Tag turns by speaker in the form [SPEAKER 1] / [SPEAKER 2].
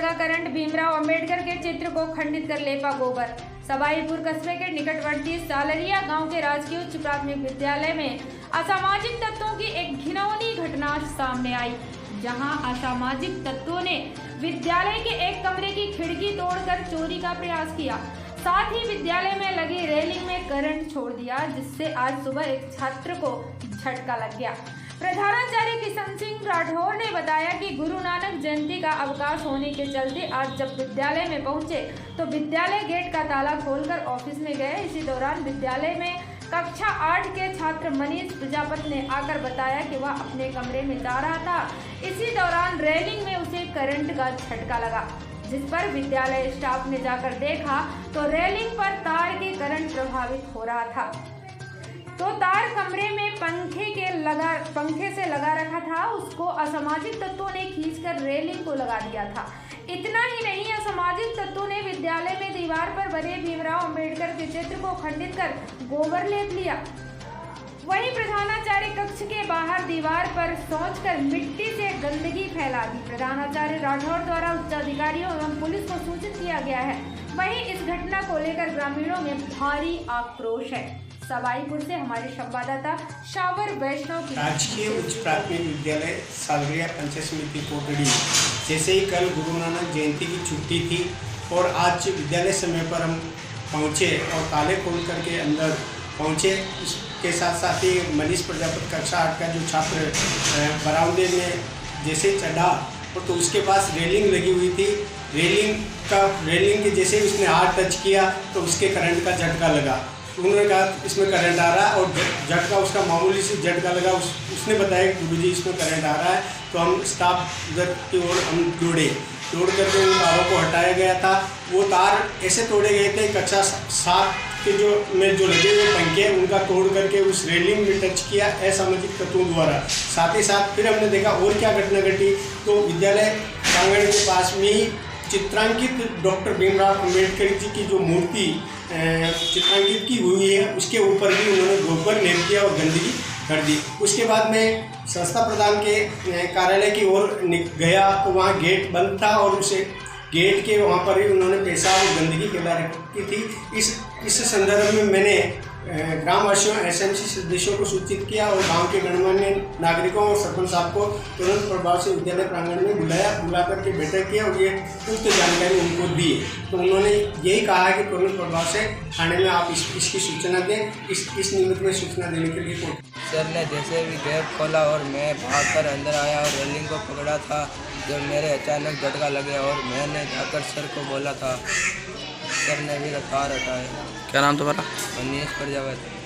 [SPEAKER 1] लगा करंट, भीमराव अंबेडकर के चित्र को खंडित कर लेपा गोबर। सवाईपुर कस्बे के निकटवर्ती सालरिया गांव के राजकीय उच्च प्राथमिक विद्यालय में असामाजिक तत्वों की एक घिनौनी घटना सामने आई, जहां असामाजिक तत्वों ने विद्यालय के एक कमरे की खिड़की तोड़कर चोरी का प्रयास किया। साथ ही विद्यालय में लगी रेलिंग में करंट छोड़ दिया, जिससे आज सुबह एक छात्र को झटका लग गया। प्रधानाचार्य किशन सिंह राठौर ने बताया कि गुरु नानक जयंती का अवकाश होने के चलते आज जब विद्यालय में पहुंचे तो विद्यालय गेट का ताला खोलकर ऑफिस में गए। इसी दौरान विद्यालय में कक्षा 8 के छात्र मनीष प्रजापति ने आकर बताया कि वह अपने कमरे में जा रहा था। इसी दौरान रेलिंग में उसे करंट का झटका लगा, जिस पर विद्यालय स्टाफ ने जाकर देखा तो रेलिंग पर तार के करंट प्रभावित हो रहा था। तो तार कमरे में पंखे से लगा रखा था, उसको असामाजिक तत्वों ने खींचकर रेलिंग को लगा दिया था। इतना ही नहीं, असामाजिक तत्वों ने विद्यालय में दीवार पर बने भीमराव अंबेडकर के चित्र को खंडित कर गोबर लेप लिया। वहीं प्रधानाचार्य कक्ष के बाहर दीवार पर सोचकर मिट्टी से गंदगी फैला दी। प्रधानाचार्य राठौर द्वारा उच्चाधिकारियों एवं पुलिस को सूचित किया गया है। वहीं इस घटना को लेकर ग्रामीणों में भारी आक्रोश है। सवाईपुर से हमारे संवाददाता शावर वैष्णव की।
[SPEAKER 2] राजकीय उच्च प्राथमिक विद्यालय सालरिया पंचायत समिति कोटड़ी, जैसे ही कल गुरु नानक जयंती की छुट्टी थी और आज विद्यालय समय पर हम पहुँचे और ताले खोल करके अंदर पहुँचे। इसके साथ साथ ही मनीष प्रजापति कक्षा 8 का जो छात्र बरामदे में जैसे चढ़ा और तो उसके पास रेलिंग लगी हुई थी। रेलिंग के जैसे उसने हाथ टच किया तो उसके करंट का झटका लगा। उन्होंने कहा इसमें करंट आ रहा है और झटका उसका मामूली से झटका लगा। उसने बताया कि गुरुजी इसमें करंट आ रहा है, तो हम स्टाफ उधर की ओर हम तोड़ करके उन तारों को हटाया गया था। वो तार ऐसे तोड़े गए थे, कक्षा 7 के जो लगे हुए पंखे उनका तोड़ करके उस रेलिंग में टच किया असामाजिक तत्वों द्वारा। साथ ही साथ फिर हमने देखा और क्या घटना घटी, तो विद्यालय प्रांगण के पास में ही चित्रांकित डॉक्टर भीमराव अंबेडकर जी की जो मूर्ति चित्रांकित की हुई है, उसके ऊपर भी उन्होंने गोबर लेप दिया और गंदगी कर दी। उसके बाद में संस्था प्रधान के कार्यालय की ओर गया तो वहाँ गेट बंद था और उसे गेट के वहाँ पर ही उन्होंने पेशाब और गंदगी फैला रखी थी। इस संदर्भ में मैंने ग्रामवासियों एसएमसी सदस्यों को सूचित किया और गांव के गणमान्य नागरिकों और सरपंच साहब को तुरंत प्रभाव से विद्यालय प्रांगण में बुला करके बैठक किया और ये उक्त जानकारी उनको दी। तो उन्होंने यही कहा है कि तुरंत प्रभाव से थाने में आप इसकी सूचना दें। इस निमित्त में सूचना देने के लिए
[SPEAKER 3] सर ने जैसे भी गेट खोला और मैं भागकर अंदर आया और रेलिंग को पकड़ा था, जब मेरे अचानक झटका लगे और मैंने जाकर सर को बोला था। सर ने भी तार हटाया।
[SPEAKER 4] क्या नाम तुम्हारा?
[SPEAKER 3] मनीष प्रजापति।